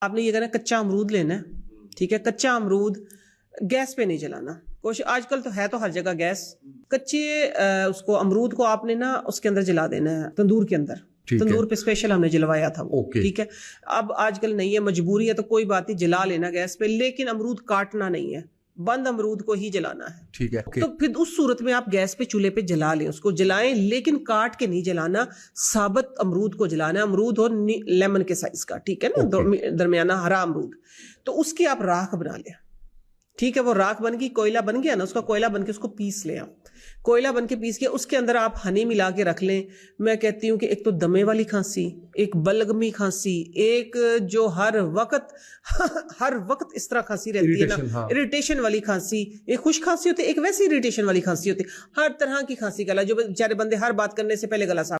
आपने ये करना, कच्चा अमरूद लेना है, ठीक है। कच्चा अमरूद गैस पे नहीं जलाना। कोशिश, आजकल तो है तो हर जगह गैस। कच्चे उसको अमरूद को आपने ना उसके अंदर जला देना है, तंदूर के अंदर। तंदूर पे स्पेशल हमने जलवाया था वो, ठीक है। अब आजकल नहीं है, मजबूरी है तो कोई बात नहीं, जला लेना गैस पे, लेकिन अमरूद काटना नहीं है, बंद अमरूद को ही जलाना है, ठीक है। तो फिर उस सूरत में आप गैस पे चूल्हे पे जला लें, उसको जलाएं, लेकिन काट के नहीं जलाना, साबुत अमरूद को जलाना। अमरूद हो लेमन के साइज का, ठीक है ना, दरमियाना हरा अमरूद, तो उसकी आप राख बना लें, ठीक है। वो राख बन गई, कोयला बन गया ना, उसका कोयला बन के उसको पीस लें आप। कोयला बन के पीस के उसके अंदर आप हनी मिला के रख लें। मैं कहती हूँ कि एक तो दमे वाली खांसी, एक बलगमी खांसी, एक जो हर वक्त इस तरह खांसी रहती है ना, इरिटेशन वाली खांसी, एक खुश खांसी होती है, एक वैसी इरिटेशन वाली खांसी होती है। हर तरह की खांसी का इलाज, जो बेचारे बंदे हर बात करने से पहले गला साफ